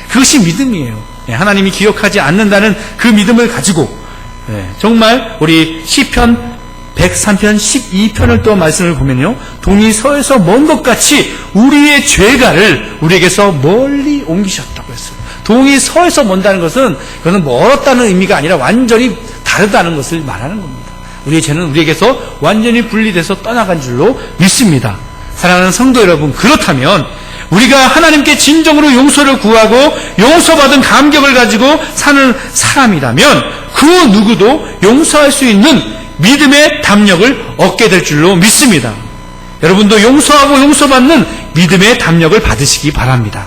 그것이 믿음이에요. 하나님이 기억하지 않는다는 그 믿음을 가지고, 정말 우리 시편 103편 12편을 또 말씀을 보면요, 동이 서에서 먼 것 같이 우리의 죄가를 우리에게서 멀리 옮기셨다고 했어요. 동이 서에서 먼다는 것은, 그것은 멀었다는 의미가 아니라 완전히 다르다는 것을 말하는 겁니다. 우리의 죄는 우리에게서 완전히 분리돼서 떠나간 줄로 믿습니다. 사랑하는 성도 여러분, 그렇다면 우리가 하나님께 진정으로 용서를 구하고 용서받은 감격을 가지고 사는 사람이라면, 그 누구도 용서할 수 있는 믿음의 담력을 얻게 될 줄로 믿습니다. 여러분도 용서하고 용서받는 믿음의 담력을 받으시기 바랍니다.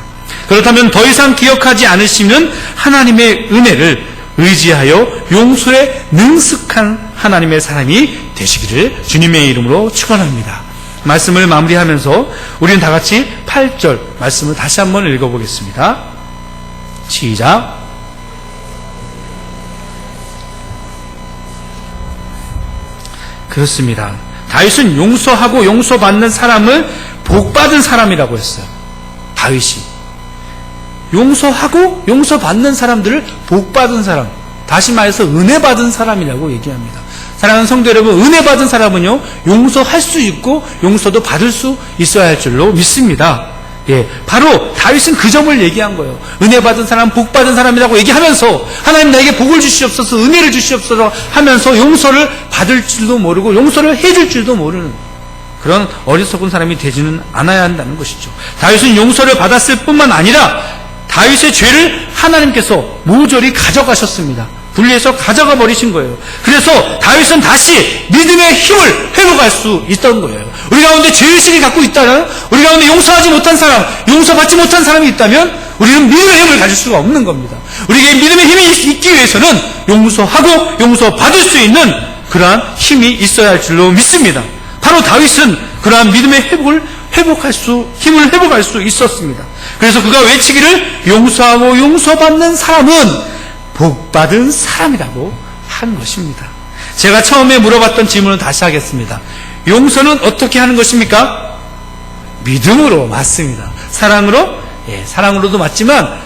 그렇다면 더 이상 기억하지 않으시는 하나님의 은혜를 의지하여 용서에 능숙한 하나님의 사람이 되시기를 주님의 이름으로 축원합니다. 말씀을 마무리하면서 우리는 다 같이 8절 말씀을 다시 한번 읽어보겠습니다. 시작. 그렇습니다. 다윗은 용서하고 용서받는 사람을 복받은 사람이라고 했어요. 다윗이 용서하고 용서받는 사람들을 복받은 사람, 다시 말해서 은혜받은 사람이라고 얘기합니다. 사랑하는 성도 여러분, 은혜받은 사람은요, 용서할 수 있고 용서도 받을 수 있어야 할 줄로 믿습니다. 바로 다윗은 그 점을 얘기한 거예요. 은혜받은 사람, 복받은 사람이라고 얘기하면서, 하나님 나에게 복을 주시옵소서, 은혜를 주시옵소서 하면서 용서를 받을 줄도 모르고 용서를 해줄 줄도 모르는 그런 어리석은 사람이 되지는 않아야 한다는 것이죠. 다윗은 용서를 받았을 뿐만 아니라 다윗의 죄를 하나님께서 모조리 가져가셨습니다. 분리해서 가져가 버리신 거예요. 그래서 다윗은 다시 믿음의 힘을 회복할 수 있던 거예요. 우리 가운데 죄의식을 갖고 있다면, 우리 가운데 용서하지 못한 사람, 용서받지 못한 사람이 있다면 우리는 믿음의 힘을 가질 수가 없는 겁니다. 우리에게 믿음의 힘이 있기 위해서는 용서하고 용서받을 수 있는 그러한 힘이 있어야 할 줄로 믿습니다. 바로 다윗은 그러한 믿음의 힘을 회복할 수 있었습니다. 그래서 그가 외치기를, 용서하고 용서받는 사람은 복받은 사람이라고 한 것입니다. 제가 처음에 물어봤던 질문을 다시 하겠습니다. 용서는 어떻게 하는 것입니까? 믿음으로. 맞습니다. 사랑으로? 사랑으로도 맞지만,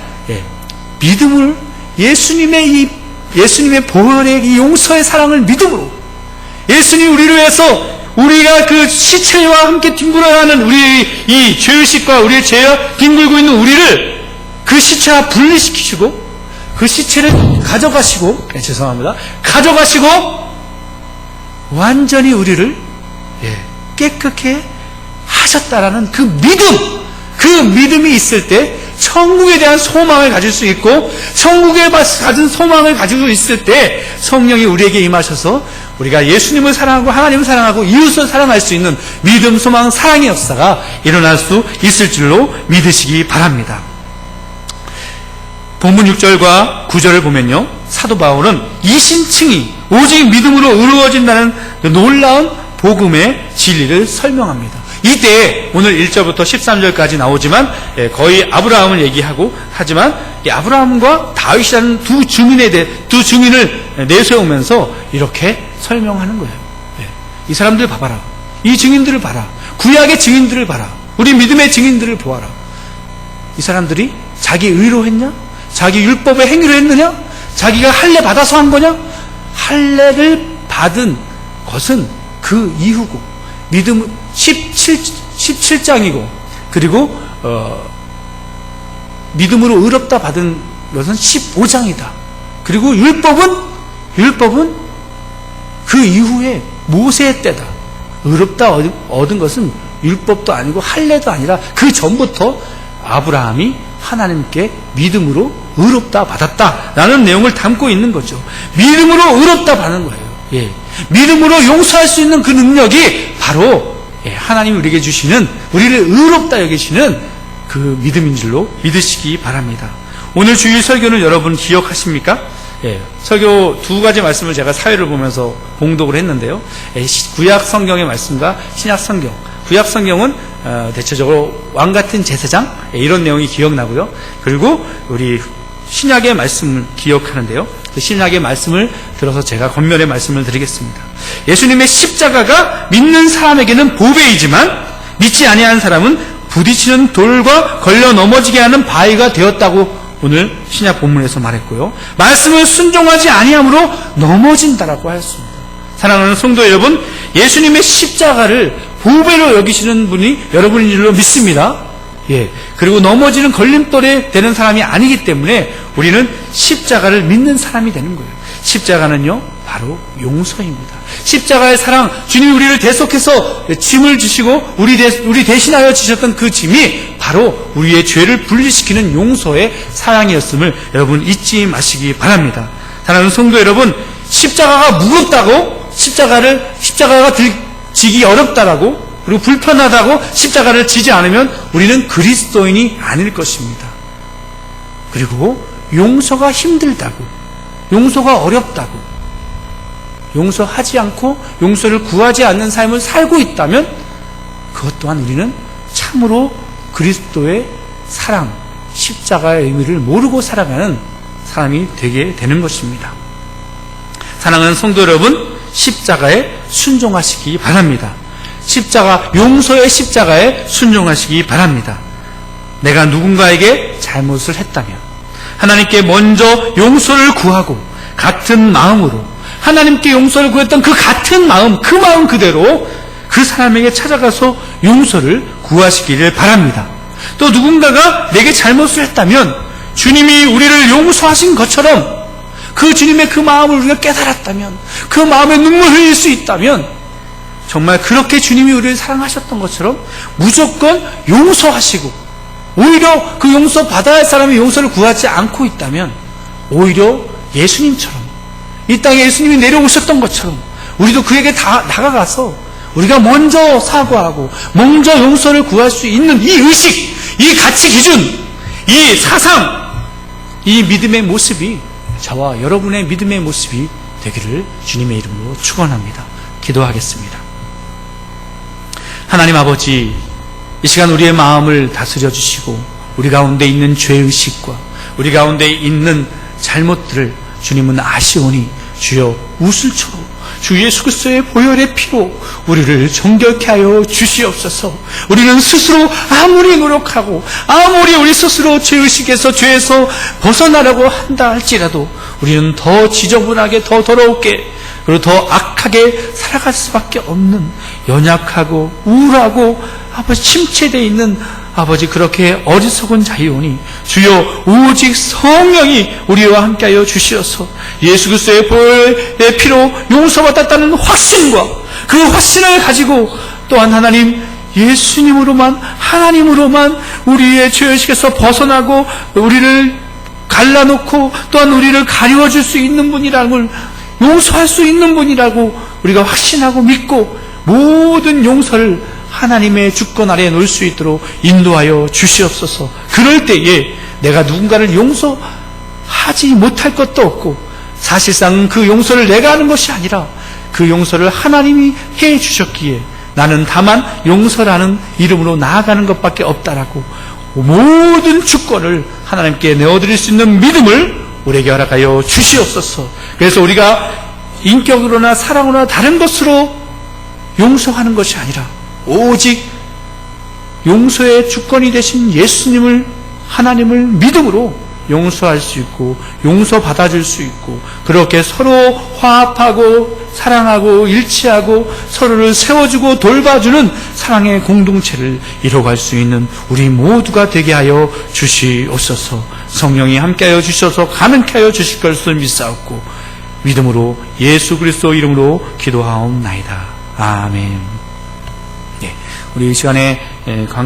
믿음을, 예수님의 이 예수님의 보혈의 이 용서의 사랑을 믿음으로 예수님이 우리를 위해서 우리가 그 시체와 함께 뒹굴어가는 우리의 이 죄의식과 우리의 죄와 뒹굴고 있는 우리를 그 시체와 분리시키시고 그 시체를 가져가시고 가져가시고 완전히 우리를 깨끗게 하셨다라는 그 믿음이 있을 때 천국에 대한 소망을 가질 수 있고 천국에 가진 소망을 가지고 있을 때 성령이 우리에게 임하셔서 우리가 예수님을 사랑하고 하나님을 사랑하고 이웃을 사랑할 수 있는 믿음, 소망, 사랑의 역사가 일어날 수 있을 줄로 믿으시기 바랍니다. 본문 6절과 9절을 보면요, 사도 바울은 이신층이 오직 믿음으로 이루어진다는 놀라운 복음의 진리를 설명합니다. 이때 오늘 1절부터 13절까지 나오지만 거의 아브라함을 얘기하고 하지만 이 아브라함과 다윗이라는 두 증인을 내세우면서 이렇게 설명하는 거예요. 이 사람들 봐봐라. 이 증인들을 봐라. 구약의 증인들을 봐라. 우리 믿음의 증인들을 보아라. 이 사람들이 자기 의로 했냐? 자기 율법의 행위로 했느냐? 자기가 할례 받아서 한 거냐? 할례를 받은 것은 그 이후고 믿음 17장이고 그리고 믿음으로 의롭다 받은 것은 15장이다. 그리고 율법은 그 이후에 모세의 때다. 의롭다 얻은 것은 율법도 아니고 할례도 아니라 그 전부터 아브라함이 하나님께 믿음으로 의롭다 받았다라는 내용을 담고 있는 거죠. 믿음으로 의롭다 받는 거예요. 믿음으로 용서할 수 있는 그 능력이 바로 하나님이 우리에게 주시는, 우리를 의롭다 여기시는 그 믿음인 줄로 믿으시기 바랍니다. 오늘 주일 설교는 여러분 기억하십니까? 설교 두 가지 말씀을 제가 사회를 보면서 봉독을 했는데요. 구약 성경의 말씀과 신약 성경. 구약 성경은 대체적으로 왕 같은 제사장 이런 내용이 기억나고요. 그리고 우리 신약의 말씀을 기억하는데요. 그 신약의 말씀을 들어서 제가 권면의 말씀을 드리겠습니다. 예수님의 십자가가 믿는 사람에게는 보배이지만 믿지 아니하는 사람은 부딪히는 돌과 걸려 넘어지게 하는 바위가 되었다고 오늘 신약 본문에서 말했고요. 말씀을 순종하지 아니함으로 넘어진다라고 하였습니다. 사랑하는 성도 여러분, 예수님의 십자가를 보배로 여기시는 분이 여러분인 줄로 믿습니다. 그리고 넘어지는 걸림돌이 되는 사람이 아니기 때문에 우리는 십자가를 믿는 사람이 되는 거예요. 십자가는요, 바로 용서입니다. 십자가의 사랑, 주님이 우리를 대속해서 짐을 주시고 우리 대신하여 주셨던 그 짐이 바로 우리의 죄를 분리시키는 용서의 사랑이었음을 여러분 잊지 마시기 바랍니다. 사랑하는 성도 여러분, 십자가가 무겁다고 십자가가 지기 어렵다라고 그리고 불편하다고 십자가를 지지 않으면 우리는 그리스도인이 아닐 것입니다. 그리고 용서가 힘들다고, 용서가 어렵다고, 용서하지 않고 용서를 구하지 않는 삶을 살고 있다면 그것 또한 우리는 참으로 그리스도의 사랑, 십자가의 의미를 모르고 살아가는 사람이 되게 되는 것입니다. 사랑하는 성도 여러분, 십자가에 순종하시기 바랍니다. 용서의 십자가에 순종하시기 바랍니다. 내가 누군가에게 잘못을 했다면 하나님께 먼저 용서를 구하고 같은 마음으로 하나님께 용서를 구했던 그 같은 마음, 그 마음 그대로 그 사람에게 찾아가서 용서를 구하시기를 바랍니다. 또 누군가가 내게 잘못을 했다면 주님이 우리를 용서하신 것처럼 그 주님의 그 마음을 우리가 깨달았다면, 그 마음에 눈물 흘릴 수 있다면 정말 그렇게 주님이 우리를 사랑하셨던 것처럼 무조건 용서하시고, 오히려 그 용서 받아야 할 사람이 용서를 구하지 않고 있다면 오히려 예수님처럼, 이 땅에 예수님이 내려오셨던 것처럼 우리도 그에게 다가가서 우리가 먼저 사과하고 먼저 용서를 구할 수 있는 이 의식, 이 가치 기준, 이 사상, 이 믿음의 모습이 저와 여러분의 믿음의 모습이 되기를 주님의 이름으로 축원합니다. 기도하겠습니다. 하나님 아버지, 이 시간 우리의 마음을 다스려 주시고 우리 가운데 있는 죄의식과 우리 가운데 있는 잘못들을 주님은 아시오니 주여 우슬초로 주 예수 그리스도의 보혈의 피로 우리를 정결케 하여 주시옵소서. 우리는 스스로 아무리 노력하고 아무리 우리 스스로 죄의식에서 죄에서 벗어나려고 한다 할지라도 우리는 더 지저분하게, 더 더럽게, 그리고 더 악하게 살아갈 수밖에 없는 연약하고 우울하고 아버지 침체되어 있는 아버지 그렇게 어리석은 자이오니 주여 오직 성령이 우리와 함께하여 주시어서 예수 그리스도의 보혈의 피로 용서받았다는 확신과 그 확신을 가지고 또한 하나님 예수님으로만 하나님으로만 우리의 죄의식에서 벗어나고 우리를 갈라놓고 또한 우리를 가리워줄 수 있는 분이라는 걸 용서할 수 있는 분이라고 우리가 확신하고 믿고 모든 용서를 하나님의 주권 아래에 놓을 수 있도록 인도하여 주시옵소서. 그럴 때에 내가 누군가를 용서하지 못할 것도 없고 사실상 그 용서를 내가 하는 것이 아니라 그 용서를 하나님이 해 주셨기에 나는 다만 용서라는 이름으로 나아가는 것밖에 없다라고 모든 주권을 하나님께 내어드릴 수 있는 믿음을 우리에게 허락하여 주시옵소서. 그래서 우리가 인격으로나 사랑으로나 다른 것으로 용서하는 것이 아니라 오직 용서의 주권이 되신 예수님을 하나님을 믿음으로 용서할 수 있고 용서받아줄 수 있고 그렇게 서로 화합하고 사랑하고 일치하고 서로를 세워주고 돌봐주는 사랑의 공동체를 이뤄갈 수 있는 우리 모두가 되게 하여 주시옵소서. 성령이 함께하여 주셔서 가능케 하여 주실 것을 믿사옵고 믿음으로 예수 그리스도 이름으로 기도하옵나이다. 아멘. 우리 이 시간에